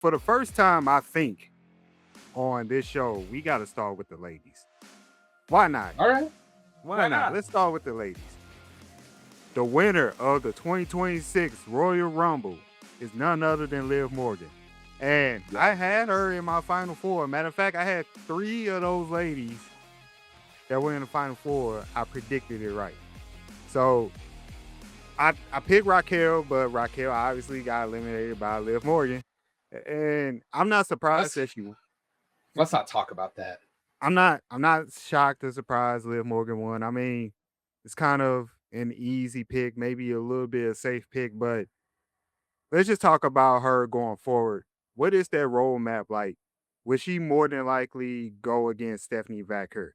For the first time, I think on this show, we got to start with the ladies. Why not? All right. Why Why not? not? Let's start with the ladies. The winner of the 2026 Royal Rumble is none other than Liv Morgan. And I had her in my Final Four. Matter of fact, I had three of those ladies that were in the Final Four. I predicted it right. So I picked Raquel, but Raquel obviously got eliminated by Liv Morgan. And I'm not surprised Let's that she let's not talk about that. I'm not shocked or surprised Liv Morgan won. I mean, it's kind of an easy pick, maybe a little bit of safe pick, but let's just talk about her going forward. What is that roadmap like? Would she more than likely go against Stephanie Vacker?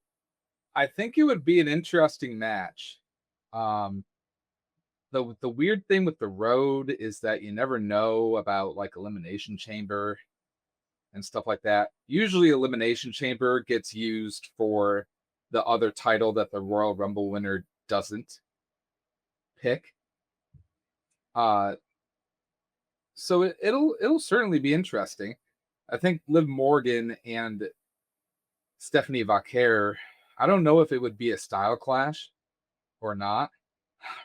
I think it would be an interesting match. Um, the weird thing with the road is that you never know about like elimination chamber and stuff like that. Usually, elimination chamber gets used for the other title that the Royal Rumble winner doesn't pick. Uh, so it'll certainly be interesting. I think Liv Morgan and Stephanie Vaquer. I don't know if it would be a style clash or not.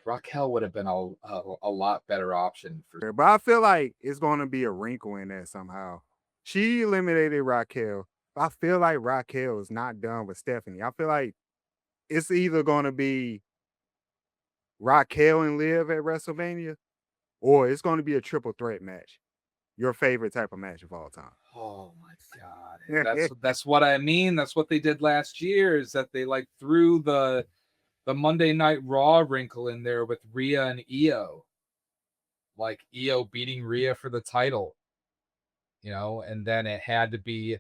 Raquel would have been a lot better option for. But I feel like it's going to be a wrinkle in that somehow. She eliminated Raquel. I feel like Raquel is not done with Stephanie. I feel like it's either going to be Raquel and Liv at WrestleMania, or it's going to be a triple threat match. Your favorite type of match of all time. Oh my god, that's what I mean. That's what they did last year. Is that they like threw the Monday Night Raw wrinkle in there with Rhea and Io, like Io beating Rhea for the title, and then it had to be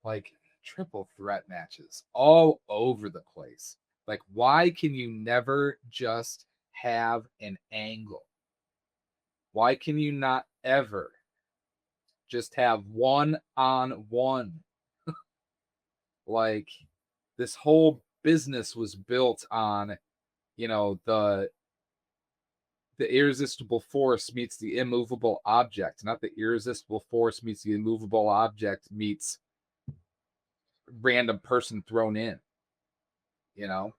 like triple threat matches all over the place. Like, why can you never just have an angle? Why can you not ever just have one on one? Like, this whole business was built on, the irresistible force meets the immovable object, not the irresistible force meets the immovable object meets random person thrown in. You know,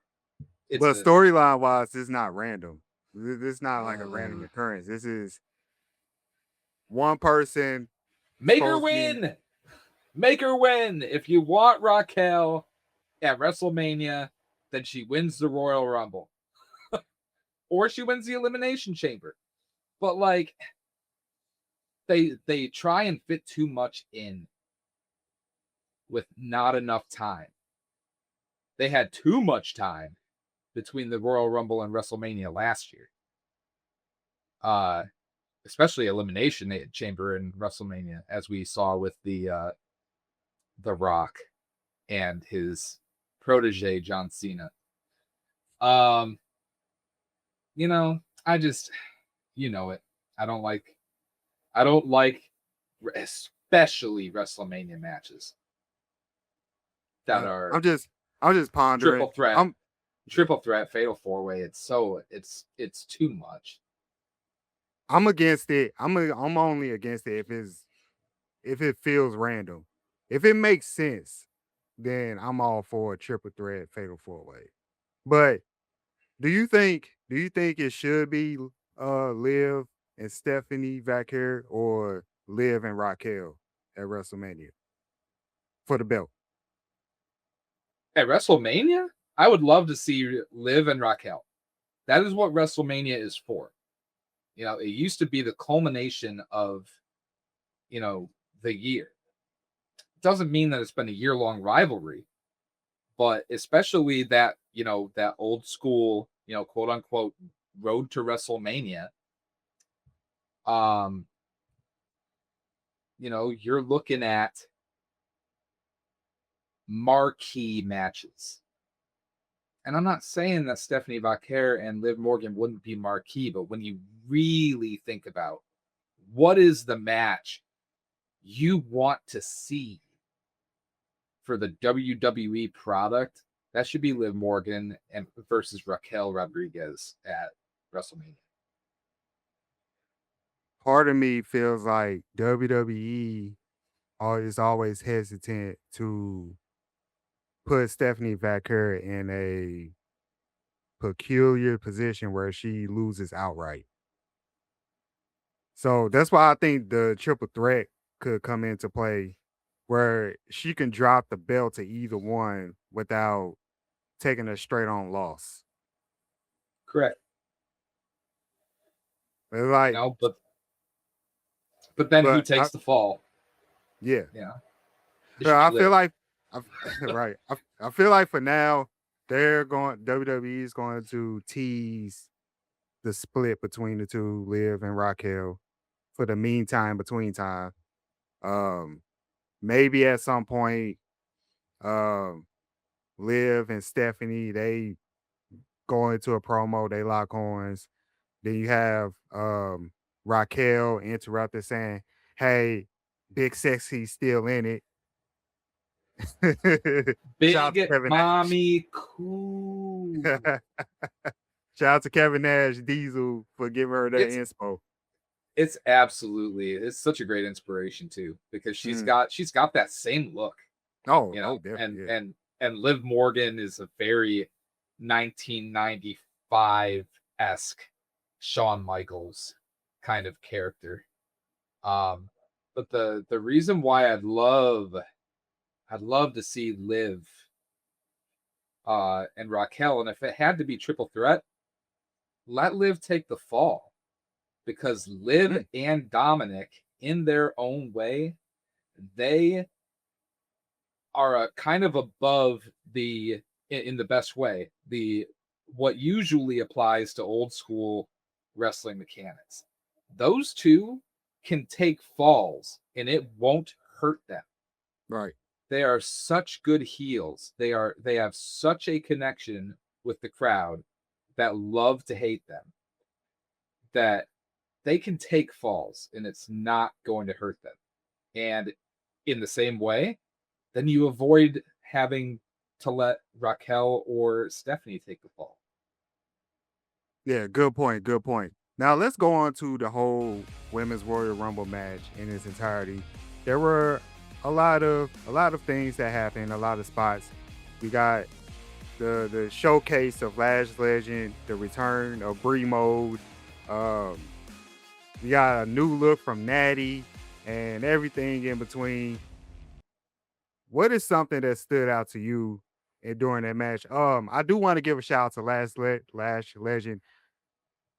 it's But a storyline wise, it's not random. This is not like a random occurrence. This is one person make her supposed to be. win. Make her win. If you want Raquel at WrestleMania, then she wins the Royal Rumble. Or she wins the Elimination Chamber. But like they try and fit too much in with not enough time. They had too much time between the Royal Rumble and WrestleMania last year. Especially Elimination Chamber and WrestleMania, as we saw with the Rock and his protege John Cena. I just, it. I don't like especially WrestleMania matches that are I'm just pondering. triple threat, I'm fatal four way. It's too much. I'm against it. I'm only against it if it feels random. If it makes sense, then I'm all for a triple threat fatal four way. But do you think it should be Liv and Stephanie Vaquer or Liv and Raquel at WrestleMania for the belt? At WrestleMania, I would love to see Liv and Raquel. That is what WrestleMania is for. It used to be the culmination of, the year. It doesn't mean that it's been a year-long rivalry, but especially that, that old school, quote unquote road to WrestleMania. Um, you're looking at marquee matches. And I'm not saying that Stephanie Vaquer and Liv Morgan wouldn't be marquee, but when you really think about what is the match you want to see for the WWE product, that should be Liv Morgan and versus Raquel Rodriguez at WrestleMania. part of me feels like WWE is always hesitant to put Stephanie Vaquer in a peculiar position where she loses outright. So that's why I think the triple threat could come into play where she can drop the belt to either one without taking a straight on loss. Correct. It's like, But then who but I, takes the fall? yeah, You know, it's I feel Liv. like, I, right. I feel like for now WWE is going to tease the split between the two, Liv and Raquel, for the meantime, between time. Um, maybe at some point, um, Liv and Stephanie, they go into a promo, they lock horns. Then you have Raquel interrupted saying, "Hey, Big Sexy's still in it." Shout out to Big Kevin Nash. mommy cool. Shout out to Kevin Nash Diesel for giving her that It's inspo. it's such a great inspiration too, because Mm. she's got that same look, Oh, you oh, know, definitely, yeah. and Liv Morgan is a very 1995-esque Shawn Michaels kind of character. Um, but the reason why I'd love to see Liv and Raquel, and if it had to be triple threat, let Liv take the fall, because Liv Mm. and Dominic, in their own way, they are kind of above in the best way, the what usually applies to old school wrestling mechanics. Those two can take falls and it won't hurt them. Right. They are such good heels. They have such a connection with the crowd that love to hate them, that they can take falls and it's not going to hurt them. And in the same way, then you avoid having to let Raquel or Stephanie take the fall. Yeah, good point. Good point. Now let's go on to the whole Women's Royal Rumble match in its entirety. There were a lot of things that happened, a lot of spots. We got the showcase of Lash Legend, the return of Bree Mode. Um, we got a new look from Natty and everything in between. What is something that stood out to you during that match? I do want to give a shout out to Lash Legend.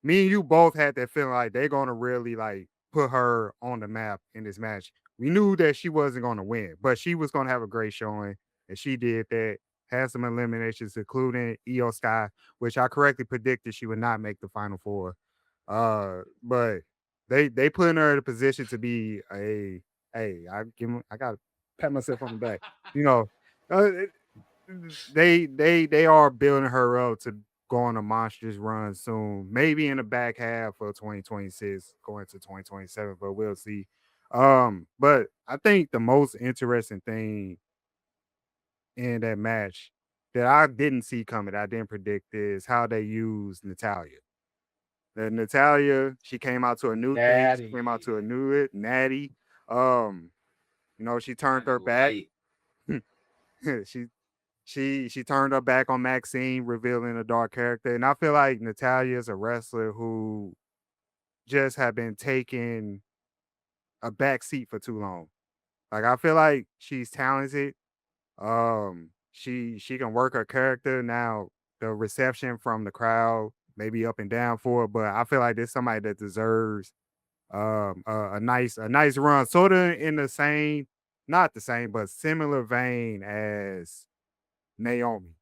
Me and you both had that feeling like they're gonna really like put her on the map in this match. We knew that she wasn't gonna win, but she was gonna have a great showing, and she did that. Had some eliminations, including Io Sky, which I correctly predicted she would not make the final four. But they put her in a position to be a hey, I gotta pat myself on the back. You know, uh, they are building her up to go on a monstrous run soon. Maybe in the back half of 2026, going to 2027, but we'll see. But I think the most interesting thing in that match that I didn't see coming, I didn't predict is how they used Natalia. The Natalia, she came out to a new thing. She came out Natty to a new Natty. Um, she turned kind of her back. light. she she turned her back on Maxine, revealing a dark character. And I feel like Natalia is a wrestler who just have been taking a back seat for too long. Like I feel like she's talented. She can work her character. Now the reception from the crowd may be up and down for it, but I feel like there's somebody that deserves a nice run, sort of in the same, not the same, but similar vein as Naomi.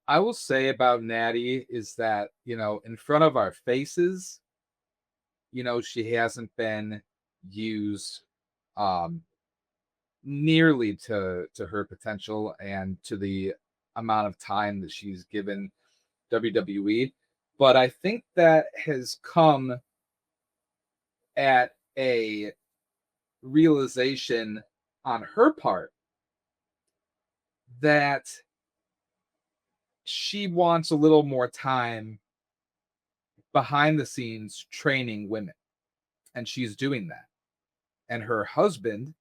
I will say about Natty is that, in front of our faces, she hasn't been used um nearly to her potential and to the amount of time that she's given WWE. But I think that has come at a realization on her part that she wants a little more time behind the scenes training women, and she's doing that. And her husband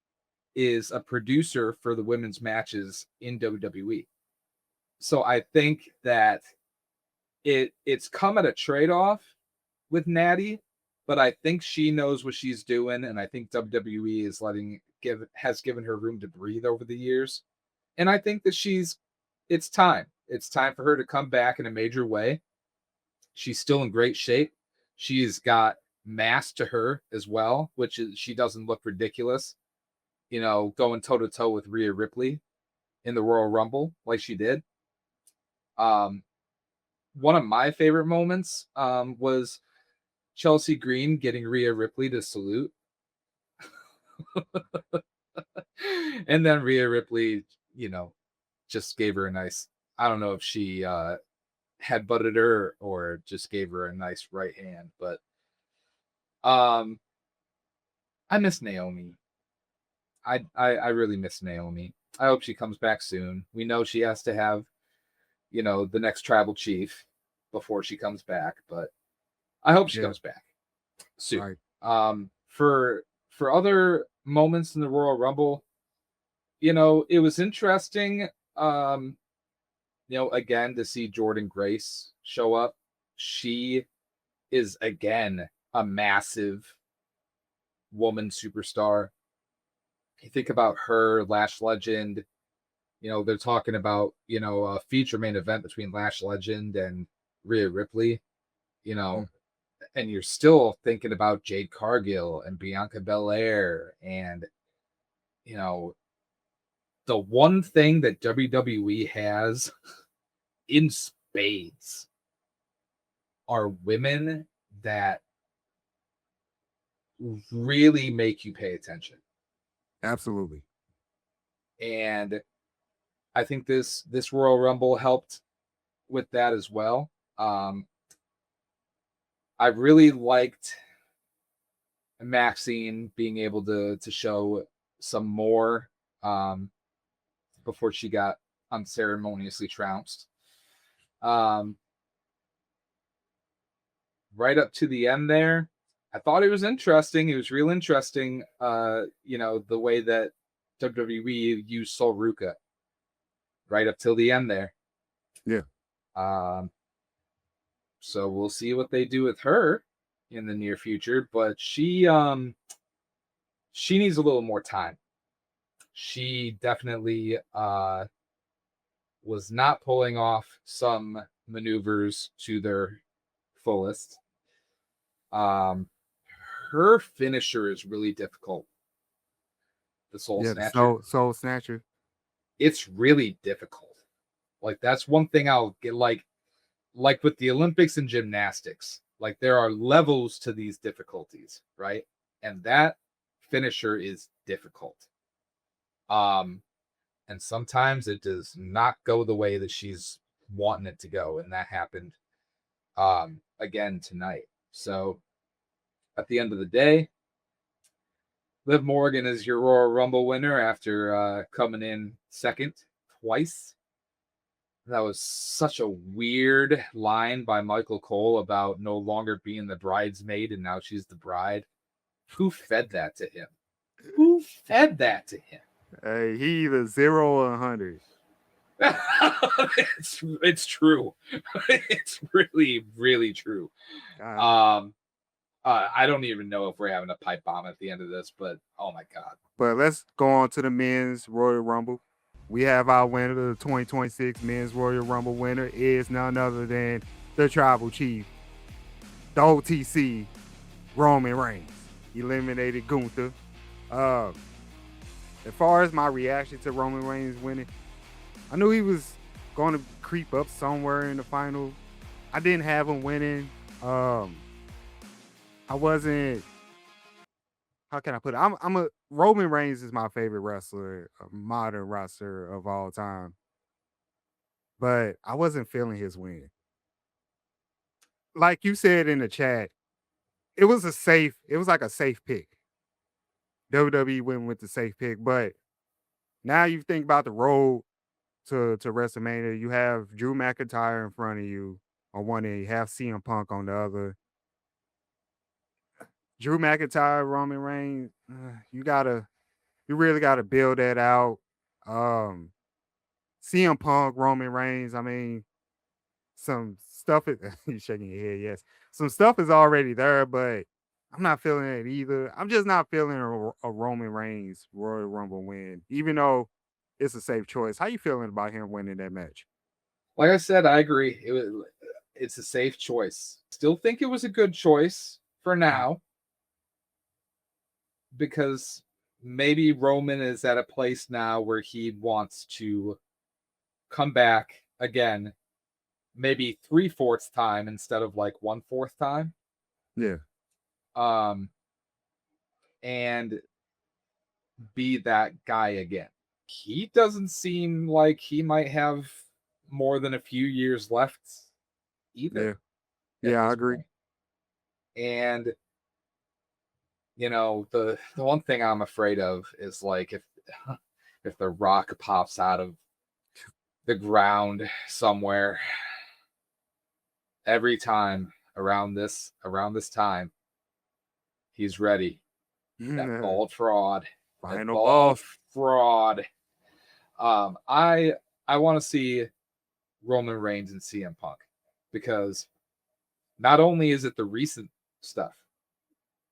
is a producer for the women's matches in WWE. So I think that it's come at a trade-off with Natty, but I think she knows what she's doing, and I think WWE is letting give has given her room to breathe over the years. And I think that it's time. It's time for her to come back in a major way. She's still in great shape. She's got mass to her as well, which is she doesn't look ridiculous, going toe to toe with Rhea Ripley in the Royal Rumble like she did. Um, One of my favorite moments was Chelsea Green getting Rhea Ripley to salute. And then Rhea Ripley, just gave her a nice, I don't know if she headbutted her or just gave her a nice right hand, but um I miss Naomi. I really miss Naomi. I hope she comes back soon. We know she has to have, the next tribal chief before she comes back, but I hope she Yeah, comes back soon. right. For other moments in the Royal Rumble, it was interesting, again to see Jordan Grace show up. She is again a massive woman superstar. You think about her, Lash Legend, they're talking about, a feature main event between Lash Legend and Rhea Ripley, you Mm. know, and you're still thinking about Jade Cargill and Bianca Belair. And, you know, the one thing that WWE has in spades are women that really make you pay attention. Absolutely. And I think this Royal Rumble helped with that as well. I really liked Maxine being able to show some more um, before she got unceremoniously trounced. Um, right up to the end there, I thought it was interesting. It was real interesting, the way that WWE used Sol Ruka right up till the end there. Yeah. Um, so we'll see what they do with her in the near future, but she needs a little more time. She definitely was not pulling off some maneuvers to their fullest. Um, Her finisher is really difficult. The Soul Yeah. The Snatcher. soul snatcher. It's really difficult. Like that's one thing I'll get like with the Olympics and gymnastics. Like there are levels to these difficulties, right? And that finisher is difficult. Um, and sometimes it does not go the way that she's wanting it to go, and that happened again tonight. So at the end of the day, Liv Morgan is your Royal Rumble winner after coming in second twice. That was such a weird line by Michael Cole about no longer being the bridesmaid and now she's the bride. Who fed that to him? Who fed that to him? Hey, he either 0 or 100. It's true. It's really, really true. God. Um, I don't even know if we're having a pipe bomb at the end of this, but oh my god. But let's go on to the men's Royal Rumble. We have our winner, the 2026 men's Royal Rumble winner is none other than the tribal chief, the OTC, Roman Reigns. Eliminated Gunther. Uh, as far as my reaction to Roman Reigns winning, I knew he was going to creep up somewhere in the final. I didn't have him winning. I wasn't. How can I put it? I'm a Roman Reigns is my favorite wrestler, modern wrestler of all time. But I wasn't feeling his win. Like you said in the chat, it was like a safe pick. WWE went with the safe pick, but now you think about the road to WrestleMania. You have Drew McIntyre in front of you on one end, you have CM Punk on the other. Drew McIntyre, Roman Reigns, you really gotta build that out. Um, CM Punk, Roman Reigns. I mean, some stuff is you shaking your head, yes. Some stuff is already there, but I'm not feeling it either. I'm just not feeling a Roman Reigns Royal Rumble win, even though it's a safe choice. How you feeling about him winning that match? Like I said, I agree. It's a safe choice. Still think it was a good choice for Mhm. now because maybe Roman is at a place now where he wants to come back again, maybe three-fourths time instead of like one-fourth time. Yeah, Um, and be that guy again. He doesn't seem like he might have more than a few years left yeah, either at yeah. I this agree. point. And the one thing I'm afraid of is like if the rock pops out of the ground somewhere every time around this time, he's ready. That bald fraud. That Final bald boss. fraud. I want to see Roman Reigns and CM Punk because not only is it the recent stuff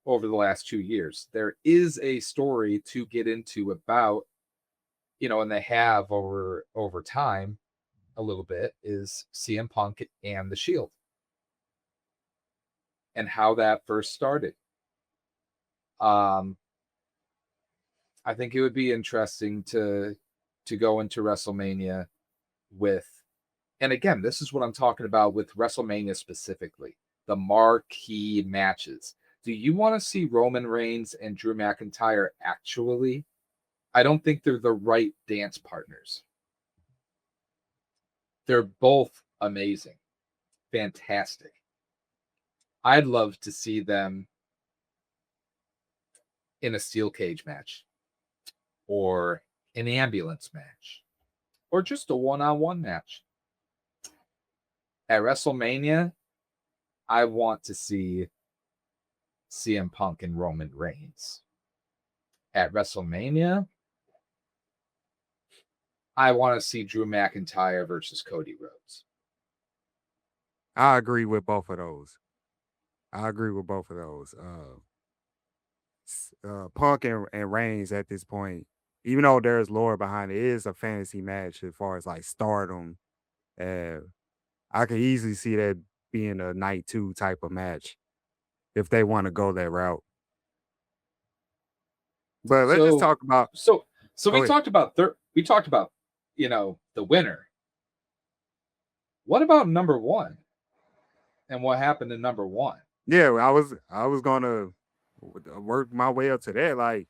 over the last 2 years, there is a story to get into about, and they have over time a little bit is CM Punk and the Shield and how that first started. Um, I think it would be interesting to go into WrestleMania with, and again, this is what I'm talking about with WrestleMania specifically, the marquee matches. Do you want to see Roman Reigns and Drew McIntyre actually? I don't think they're the right dance partners. They're both amazing, fantastic. I'd love to see them in a steel cage match or an ambulance match or just a one-on-one match. At WrestleMania, I want to see CM Punk and Roman Reigns. At WrestleMania, I want to see Drew McIntyre versus Cody Rhodes. I agree with both of those. I agree with both of those. Punk and Reigns at this point, even though there's lore behind it, it is a fantasy match as far as like stardom. Uh, I could easily see that being a night two type of match if they want to go that route. But let's just So, talk about. so, so Go we ahead. talked about the winner. What about number one and what happened to number one? Yeah, well, I was gonna work my way up to that. Like,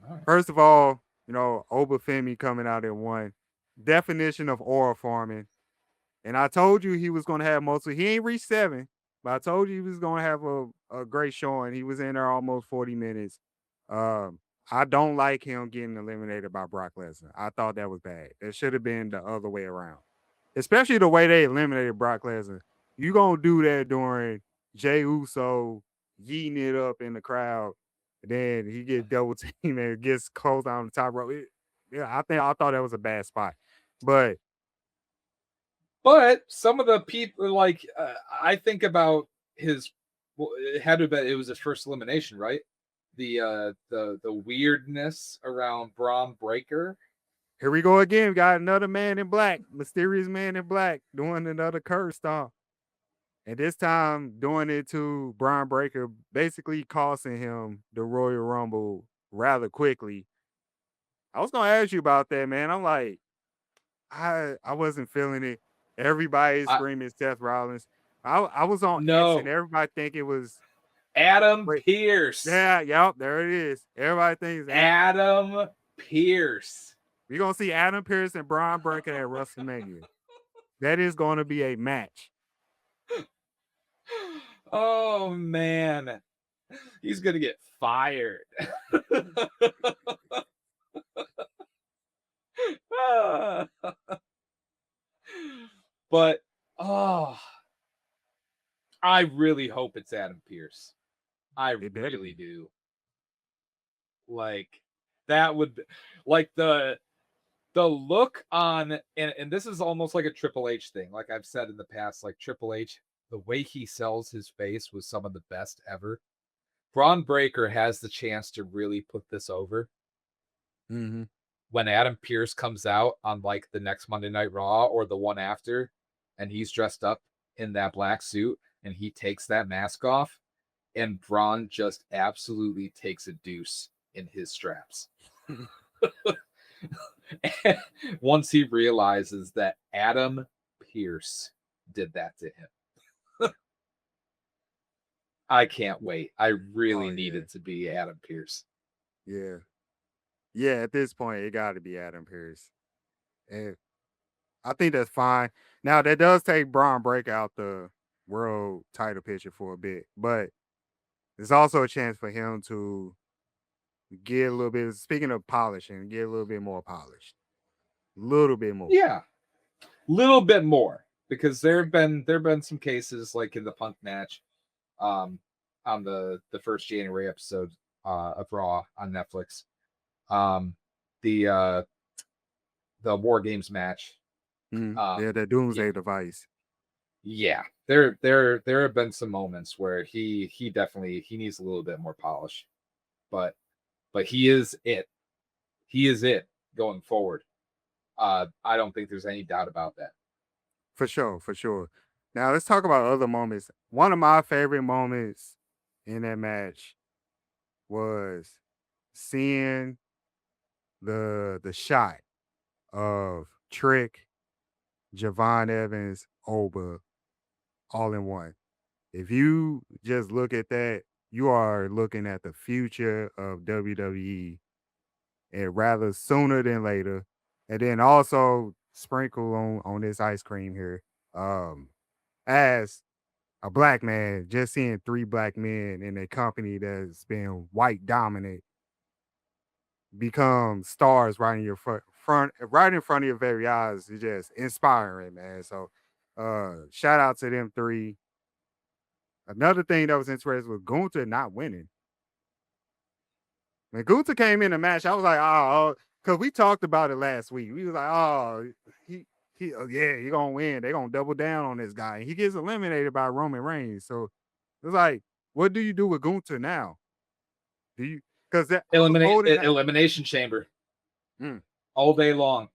All right. first of all, Obafemi coming out at one. Definition of oil farming. And I told you he was gonna have mostly he ain't reached 7, but I told you he was gonna have a great showing. He was in there almost 40 minutes. Um, I don't like him getting eliminated by Brock Lesnar. I thought that was bad. It should have been the other way around. Especially the way they eliminated Brock Lesnar. You gonna do that during Jey Uso yeeting it up in the crowd, and then he get double teamed and gets closed on the top rope. Yeah, I thought that was a bad spot. But But some of the people, like I think about his, well, it had to have been, it was his first elimination, right? The weirdness around Braun Breaker. here we go again. We got another man in black, mysterious man in black, doing another curse stomp. And this time doing it to Brian Breaker, basically costing him the Royal Rumble rather quickly. I was gonna ask you about that, man. I'm like, I wasn't feeling it. Everybody's I screaming Seth Rollins. I was on X and No, everybody think it was Adam wait, Pierce. yeah, yep, there it is. Everybody thinks Adam Pierce. we're gonna see Adam Pearce and Brian Breaker at WrestleMania. That is gonna be a match. Oh man, he's gonna get fired. But oh, I really hope it's Adam Pierce. I It better really be. do. Like that would like the look on and this is almost like a Triple H thing. Like I've said in the past, like Triple H, the way he sells his face was some of the best ever. Braun Breaker has the chance to really put this over Mm-hmm. when Adam Pearce comes out on like the next Monday Night Raw or the one after, and he's dressed up in that black suit and he takes that mask off, and Braun just absolutely takes a deuce in his straps. Once he realizes that Adam Pearce did that to him. I can't wait. I Oh really need yeah, it to be Adam Pearce. yeah, yeah. At this point, it got to be Adam Pearce, and I think that's fine. Now that does take Braun Breaker out the world title picture for a bit, but there's also a chance for him to get a little bit. Speaking of polishing, get a little bit more polished, a little bit more. Yeah, little bit more because Right. there have been some cases like in the Punk match, um, on the first January episode of Raw on Netflix, um, the War Games match. Yeah, Um, that yeah, Doomsday device. yeah. There have been some moments where he definitely he needs a little bit more polish, but he is it. He is it going forward. I don't think there's any doubt about that. For sure, for sure. Now let's talk about other moments. One of my favorite moments in that match was seeing the shot of Trick, Javon Evans, Oba all in one. If you just look at that, you are looking at the future of WWE and rather sooner than later. And then also sprinkle on this ice cream here. Um, as a black man, just seeing three black men in a company that's been white dominant become stars right in your front right in front of your very eyes is just inspiring, man. So shout out to them three. Another thing that was interesting was Gunther not winning. When Gunther came in the match, I was like, oh, because we talked about it last week. We was like, oh, yeah, he gonna win. They gonna double down on this guy. He gets eliminated by Roman Reigns. So it's like, what do you do with Gunther now? Do you because that I was holding that. Elimination chamber Mm, all day long,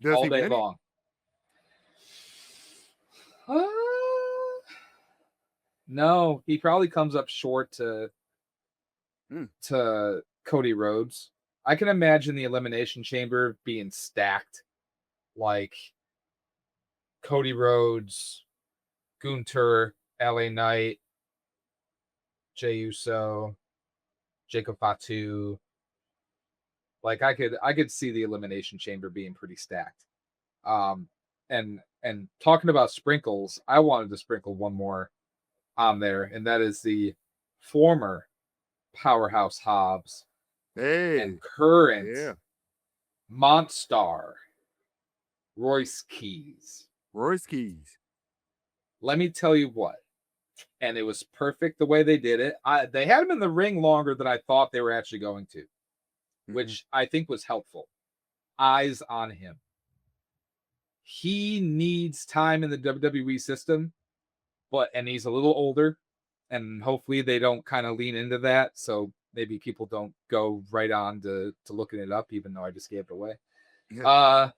does all he day win it? long. Uh, no, he probably comes up short Mm, to Cody Rhodes. I can imagine the elimination chamber being stacked like Cody Rhodes, Gunter, LA Knight, Jey Uso, Jacob Fatu. Like I could see the elimination chamber being pretty stacked. Um and talking about sprinkles, I wanted to sprinkle one more on there, and that is the former Powerhouse Hobbs and hey, current yeah, Montstar Royce Keys. Royce Keys. Let me tell you what, and it was perfect the way they did it. They had him in the ring longer than I thought they were actually going to, Hmm. which I think was helpful. Eyes on him. He needs time in the WWE system, and he's a little older, and hopefully they don't kind of lean into that. So maybe people don't go right on to looking it up, even though I just gave it away. Yeah. Uh,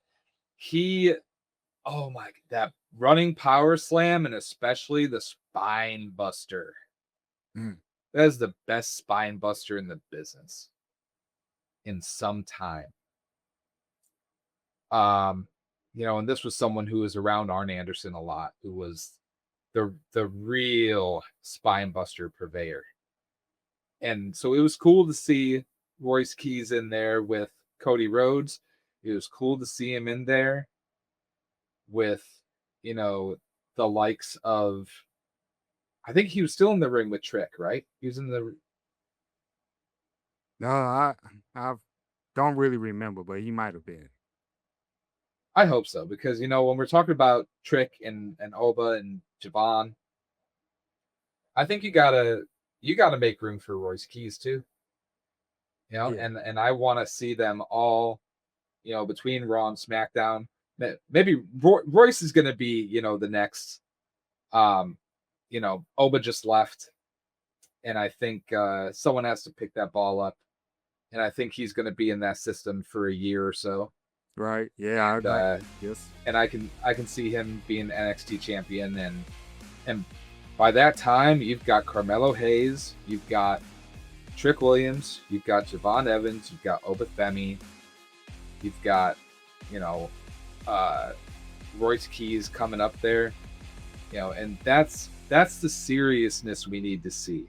he, oh my, that running power slam, and especially the spine buster. Mm. That is the best spine buster in the business in some time. Um, and this was someone who was around Arn Anderson a lot, who was the real spine buster purveyor. And so it was cool to see Royce Keys in there with Cody Rhodes. It was cool to see him in there with, you know, the likes of, I think he was still in the ring with Trick, right? He was in the, No, I don't really remember, but he might have been. I hope so, because, when we're talking about Trick and Oba and Javon, I think you gotta. you got to make room for Royce Keys too. You know, Yeah. and I want to see them all, you know, between Raw and SmackDown. Maybe Royce is going to be, you know, the next. Um, you know, Oba just left, and I think someone has to pick that ball up, and I think he's going to be in that system for a year or so. Right. Yeah. And, Yes. and I can see him being NXT champion, and by that time you've got Carmelo Hayes, you've got Trick Williams, you've got Javon Evans, you've got Obafemi, you've got, you know, uh, Royce Keys coming up there, you know, and that's the seriousness we need to see.